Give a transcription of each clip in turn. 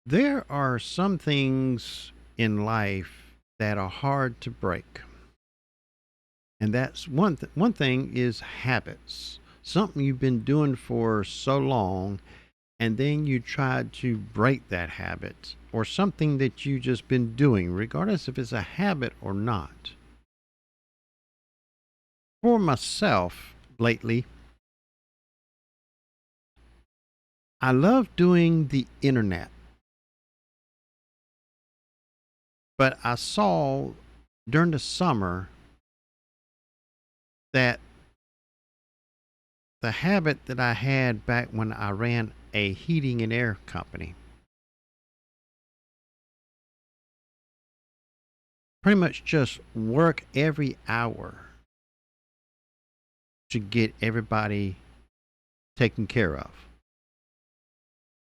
There are some things in life that are hard to break. And that's one thing is habits. Something you've been doing for so long and then you try to break that habit or something that you just been doing regardless if it's a habit or not. For myself lately, I love doing the internet, but I saw during the summer that the habit that I had back when I ran a heating and air company, pretty much just work every hour to get everybody taken care of.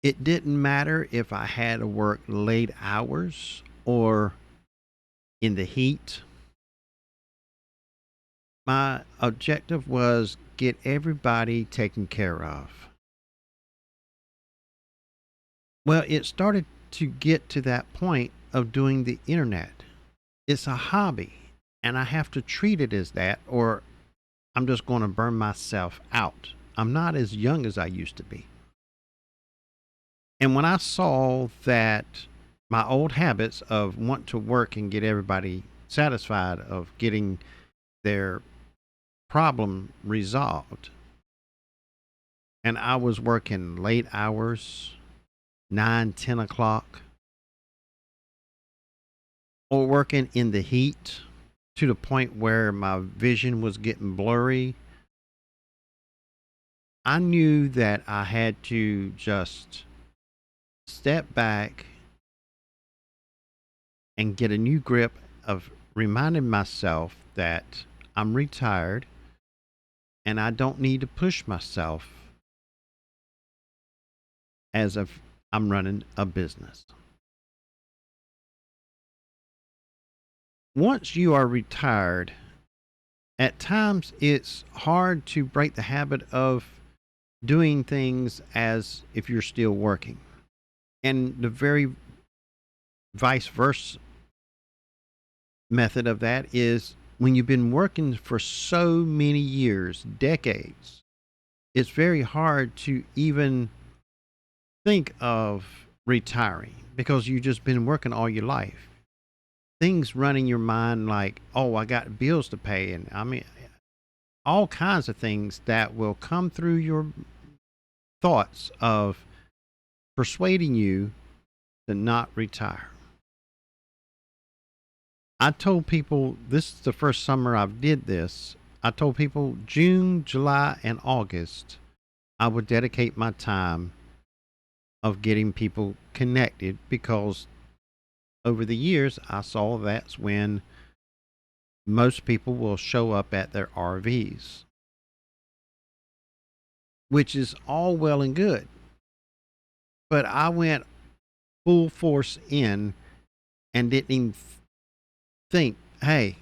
It didn't matter if I had to work late hours or in the heat. My objective was get everybody taken care of. Well, it started to get to that point of doing the internet. It's a hobby, and I have to treat it as that, or I'm just going to burn myself out. I'm not as young as I used to be. And when I saw that my old habits of want to work and get everybody satisfied, of getting their problem resolved, and I was working late hours, 9, 10 o'clock, or working in the heat to the point where my vision was getting blurry, I knew that I had to just step back and get a new grip of reminding myself that I'm retired and I don't need to push myself as if I'm running a business. Once you are retired, at times it's hard to break the habit of doing things as if you're still working. And the very vice versa method of that is when you've been working for so many years, decades, it's very hard to even think of retiring because you've just been working all your life. Things run in your mind like, oh, I got bills to pay. And I mean, all kinds of things that will come through your thoughts of persuading you to not retire. I told people this is the first summer I've did this. I told people June, July, and August, I would dedicate my time of getting people connected because over the years I saw that's when most people will show up at their RVs, which is all well and good. But I went full force in and didn't even think, hey,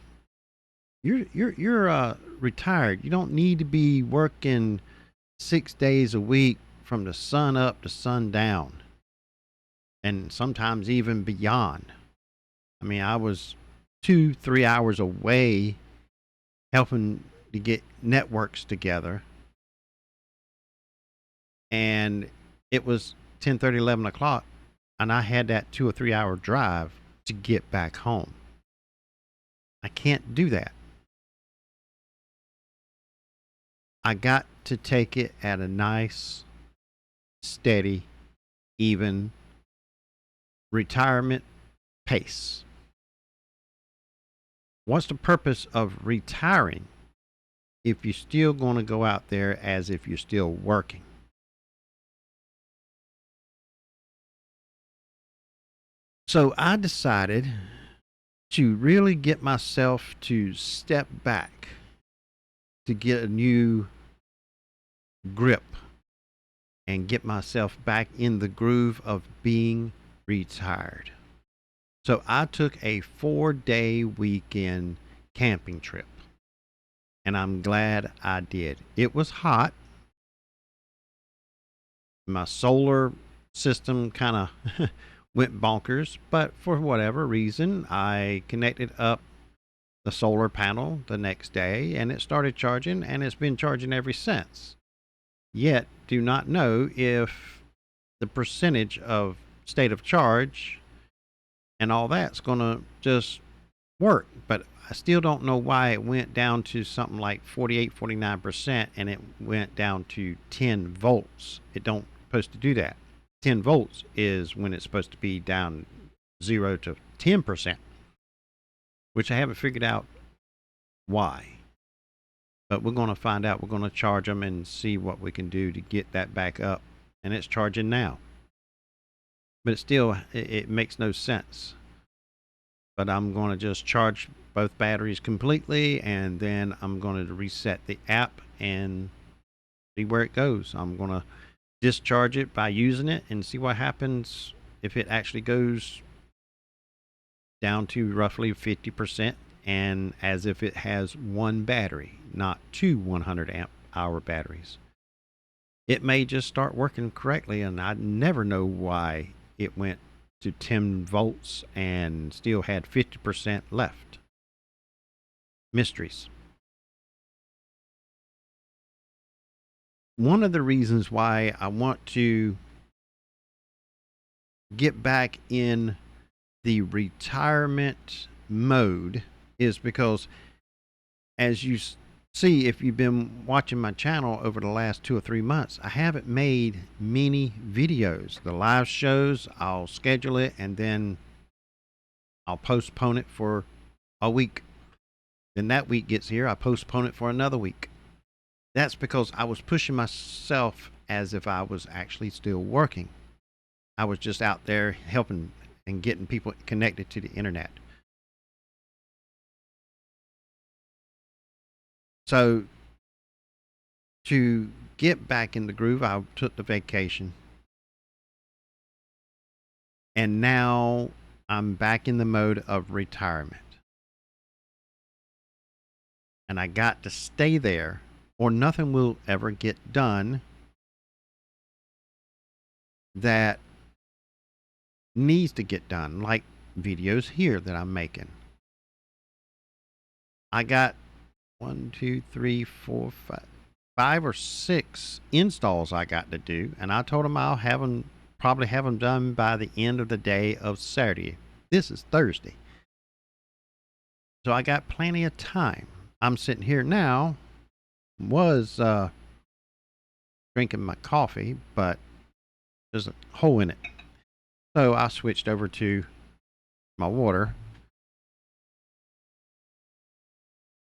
you're retired. You don't need to be working 6 days a week from the sun up to sundown, and sometimes even beyond. I mean, I was 2, 3 hours away helping to get networks together, and it was 10:30, 11 o'clock, and I had that 2 or 3 hour drive to get back home. I can't do that. I got to take it at a nice, steady, even retirement pace. What's the purpose of retiring if you're still going to go out there as if you're still working? So I decided to really get myself to step back to get a new grip and get myself back in the groove of being retired. So I took a 4 day weekend camping trip, and I'm glad I did. It was hot. My solar system kind of went bonkers, but for whatever reason, I connected up the solar panel the next day and it started charging and it's been charging ever since. Yet, do not know if the percentage of state of charge and all that's going to just work. But I still don't know why it went down to something like 48, 49% and it went down to 10 volts. It don't supposed to do that. 10 volts is when it's supposed to be down 0 to 10%, which I haven't figured out why. But we're going to find out. We're going to charge them and see what we can do to get that back up. And it's charging now. But it makes no sense. But I'm going to just charge both batteries completely, and then I'm going to reset the app and see where it goes. I'm going to discharge it by using it and see what happens if it actually goes down to roughly 50%, and as if it has one battery, not two 100 amp hour batteries. It may just start working correctly, and I never know why it went to 10 volts and still had 50% left. Mysteries. One of the reasons why I want to get back in the retirement mode is because, as you see, if you've been watching my channel over the last 2 or 3 months, I haven't made many videos. The live shows, I'll schedule it and then I'll postpone it for a week. Then that week gets here, I postpone it for another week. That's because I was pushing myself as if I was actually still working. I was just out there helping and getting people connected to the internet. So to get back in the groove, I took the vacation. And now I'm back in the mode of retirement. And I got to stay there or nothing will ever get done that needs to get done, like videos here that I'm making. I got 1, 2, 3, 4, 5 or 6 installs I got to do, and I told them I'll probably have them done by the end of the day of Saturday. This is Thursday. So I got plenty of time. I'm sitting here now, was drinking my coffee, but there's a hole in it. So I switched over to my water.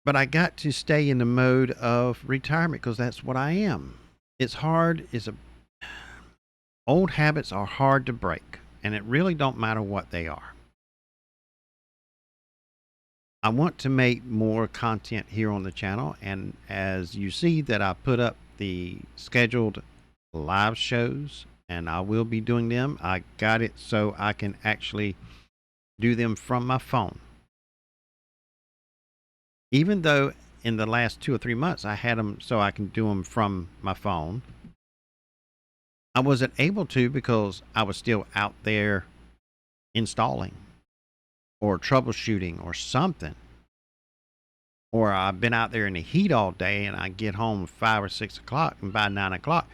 But I got to stay in the mode of retirement because that's what I am. It's hard. Old habits are hard to break, and it really don't matter what they are. I want to make more content here on the channel, and as you see that I put up the scheduled live shows, and I will be doing them. I got it so I can actually do them from my phone. Even though in the last 2 or 3 months I had them so I can do them from my phone, I wasn't able to because I was still out there installing or troubleshooting or something. Or I've been out there in the heat all day and I get home 5 or 6 o'clock, and by 9 o'clock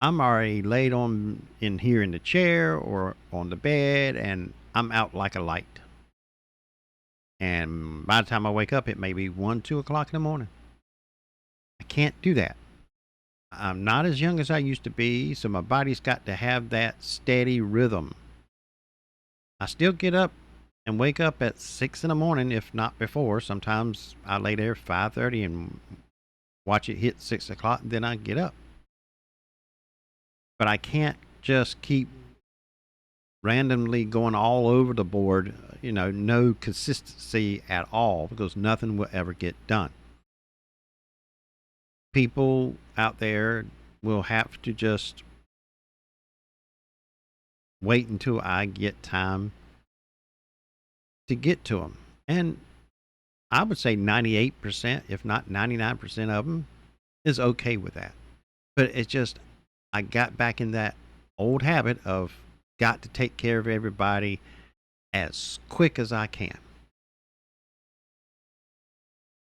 I'm already laid on in here in the chair or on the bed, and I'm out like a light. And by the time I wake up, it may be 1, 2 o'clock in the morning. I can't do that. I'm not as young as I used to be, so my body's got to have that steady rhythm. I still get up and wake up at 6 in the morning, if not before. Sometimes I lay there 5:30 and watch it hit 6 o'clock, and then I get up. But I can't just keep randomly going all over the board, no consistency at all, because nothing will ever get done. People out there will have to just wait until I get time to get to them. And I would say 98%, if not 99% of them is okay with that. But it's just, I got back in that old habit of got to take care of everybody as quick as I can.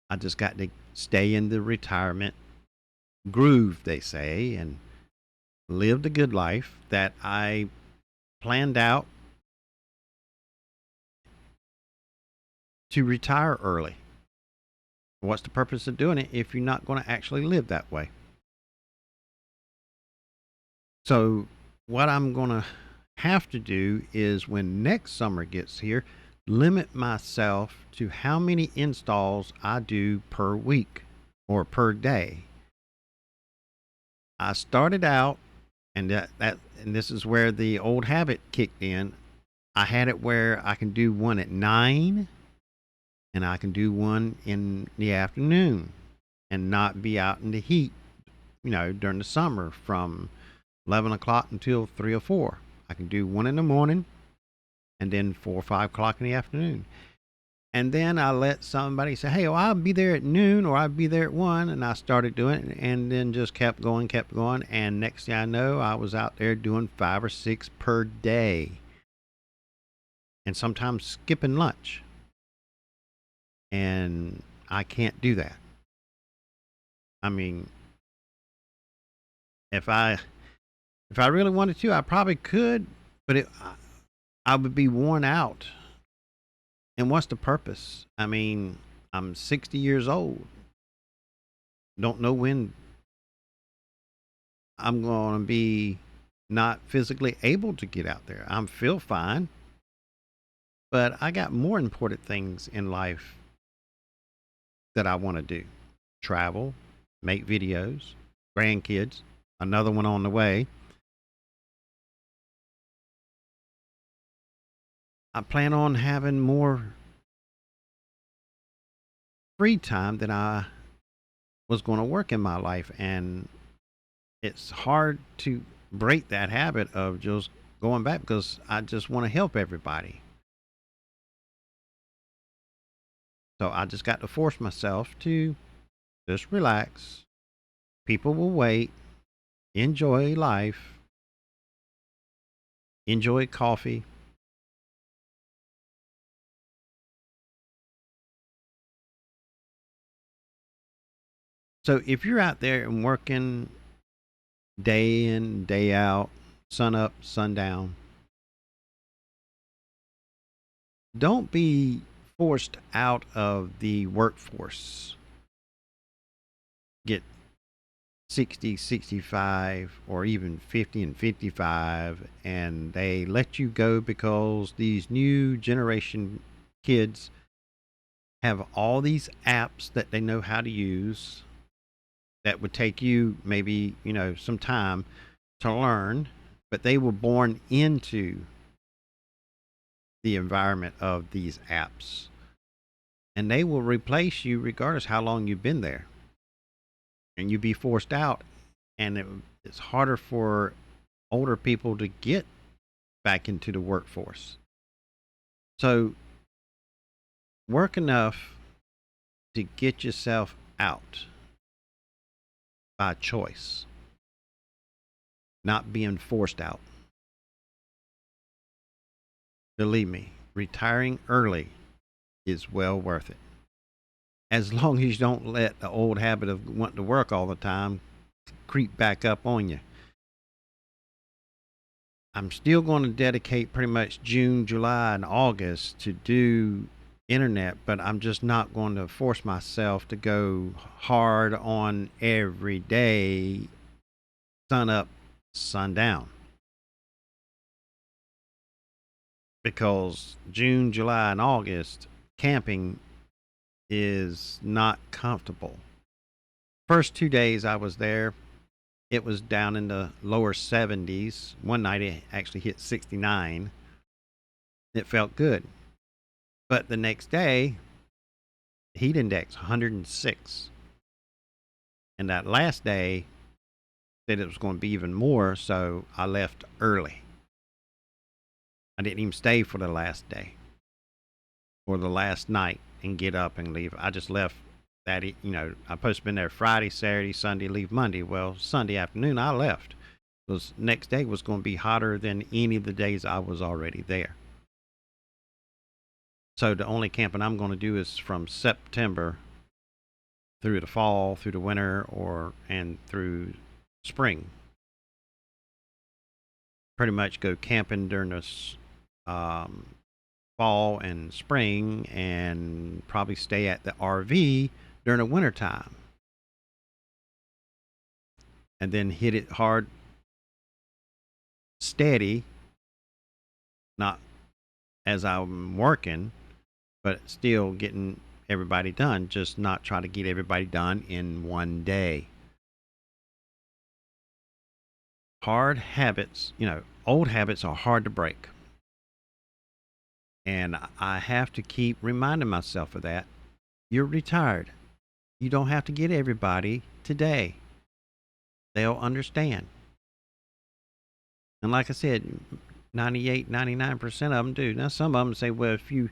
I just got to stay in the retirement groove, they say, and live the good life that I planned out to retire early. What's the purpose of doing it if you're not going to actually live that way? So, what I'm going to have to do is when next summer gets here, limit myself to how many installs I do per week or per day. I started out, and and this is where the old habit kicked in. I had it where I can do one at 9 and I can do one in the afternoon and not be out in the heat, during the summer from 11 o'clock until 3 or 4. I can do one in the morning and then 4 or 5 o'clock in the afternoon. And then I let somebody say, hey, well, I'll be there at noon or I'll be there at 1. And I started doing it and then just kept going. And next thing I know, I was out there doing 5 or 6 per day. And sometimes skipping lunch. And I can't do that. I mean, if I really wanted to, I probably could, but I would be worn out. And what's the purpose? I mean, I'm 60 years old. Don't know when I'm going to be not physically able to get out there. I feel fine, but I got more important things in life that I want to do. Travel, make videos, grandkids, another one on the way. I plan on having more free time than I was going to work in my life. And it's hard to break that habit of just going back because I just want to help everybody. So I just got to force myself to just relax. People will wait, enjoy life, enjoy coffee. So if you're out there and working day in, day out, sun up, sundown, don't be forced out of the workforce. Get 60, 65, or even 50 and 55, and they let you go because these new generation kids have all these apps that they know how to use that would take you maybe, some time to learn, but they were born into the environment of these apps. And they will replace you regardless how long you've been there. And you be forced out, and it's harder for older people to get back into the workforce. So work enough to get yourself out by choice, not being forced out. Believe me, retiring early is well worth it. As long as you don't let the old habit of wanting to work all the time creep back up on you. I'm still going to dedicate pretty much June, July, and August to do internet, but I'm just not going to force myself to go hard on every day, sun up, sun down. Because June, July, and August, camping is not comfortable. First 2 days I was there, it was down in the lower 70s. One night it actually hit 69. It felt good. But the next day, heat index 106. And that last day said it was going to be even more, so I left early. I didn't even stay for the last day or the last night and get up and leave. I just left I'm supposed to have been there Friday, Saturday, Sunday, leave Monday. Well, Sunday afternoon I left Because next day was going to be hotter than any of the days I was already there. So the only camping I'm going to do is from September through the fall, through the winter, and through spring. Pretty much go camping during the um, fall and spring, and probably stay at the RV during the winter time, and then hit it hard, steady, not as I'm working, but still getting everybody done, just not try to get everybody done in one day. Hard habits, old habits are hard to break. And I have to keep reminding myself of that. You're retired. You don't have to get everybody today. They'll understand. And like I said, 98, 99% of them do. Now, some of them say, well, if you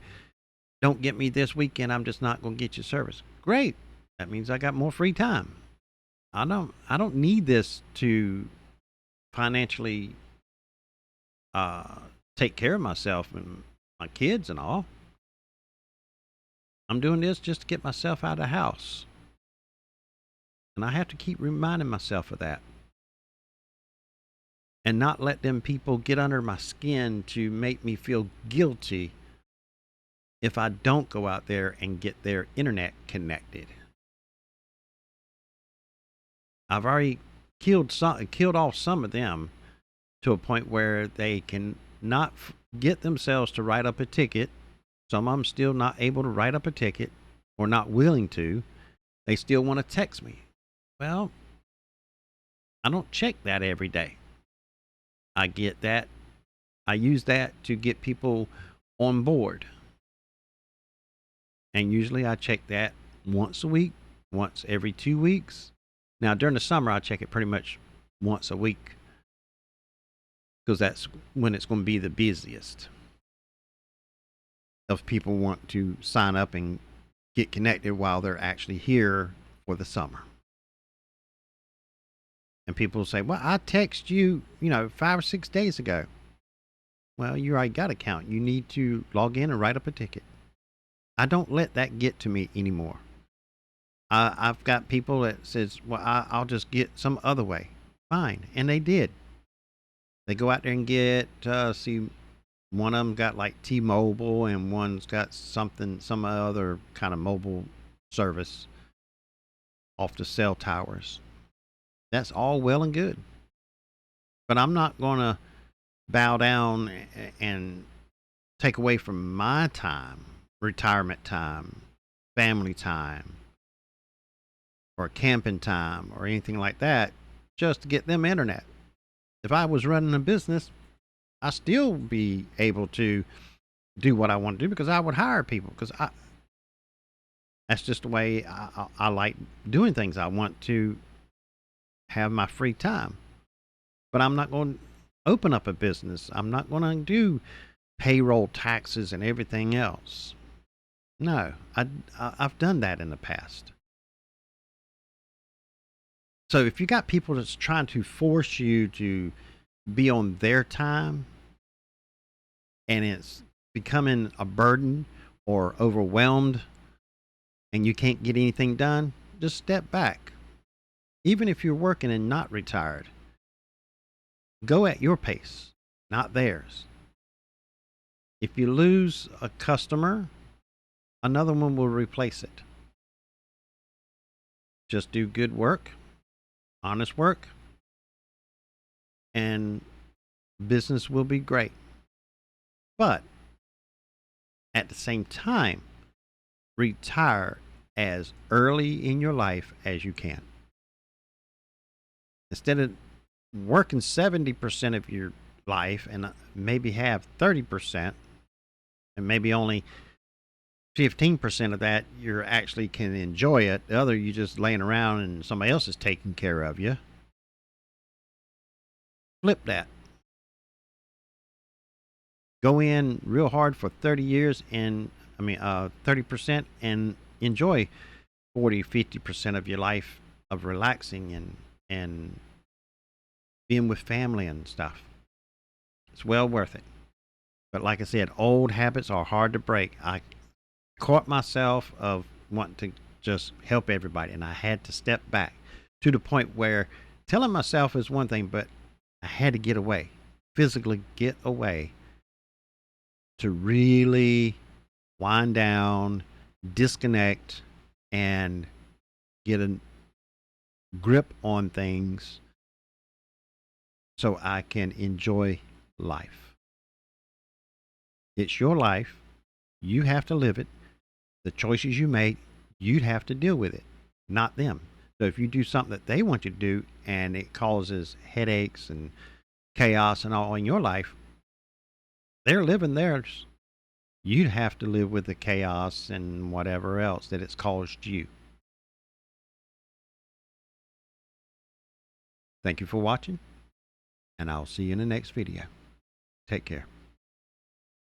don't get me this weekend, I'm just not going to get you service. Great. That means I got more free time. I don't need this to financially take care of myself and my kids and all. I'm doing this just to get myself out of the house. And I have to keep reminding myself of that. And not let them people get under my skin to make me feel guilty if I don't go out there and get their internet connected. I've already killed off some of them to a point where they can not get themselves to write up a ticket. Some of them still not able to write up a ticket or not willing to. They still want to text me. Well, I don't check that every day. I get that. I use that to get people on board. And usually I check that once a week, once every 2 weeks. Now, during the summer, I check it pretty much once a week because that's when it's going to be the busiest. If people want to sign up and get connected while they're actually here for the summer. And people say, well, I text you, 5 or 6 days ago. Well, you already got an account. You need to log in and write up a ticket. I don't let that get to me anymore. I've got people that says, well, I'll just get some other way. Fine. And they did. They go out there and get, see, one of them got like T-Mobile and one's got some other kind of mobile service off the cell towers. That's all well and good. But I'm not going to bow down and take away from my time, retirement time, family time, or camping time, or anything like that, just to get them internet. If I was running a business, I'd still be able to do what I want to do because I would hire people because that's just the way I like doing things. I want to have my free time. But I'm not going to open up a business. I'm not going to do payroll, taxes, and everything else. No, I've done that in the past. So if you got people that's trying to force you to be on their time and it's becoming a burden or overwhelmed and you can't get anything done, just step back. Even if you're working and not retired, go at your pace, not theirs. If you lose a customer, another one will replace it. Just do good work, honest work, and business will be great. But at the same time, retire as early in your life as you can. Instead of working 70% of your life and maybe have 30%, and maybe only 15% of that you actually can enjoy it. The other, you just laying around and somebody else is taking care of you. Flip that. Go in real hard for 30 years 30% and enjoy 40, 50% of your life of relaxing and being with family and stuff. It's well worth it. But like I said, old habits are hard to break. I caught myself of wanting to just help everybody, and I had to step back to the point where telling myself is one thing, but I had to get away, physically get away to really wind down, disconnect, and get a grip on things so I can enjoy life. It's your life. You have to live it. The choices you make, you'd have to deal with it, not them. So if you do something that they want you to do and it causes headaches and chaos and all in your life, they're living theirs. You'd have to live with the chaos and whatever else that it's caused you. Thank you for watching, and I'll see you in the next video. Take care.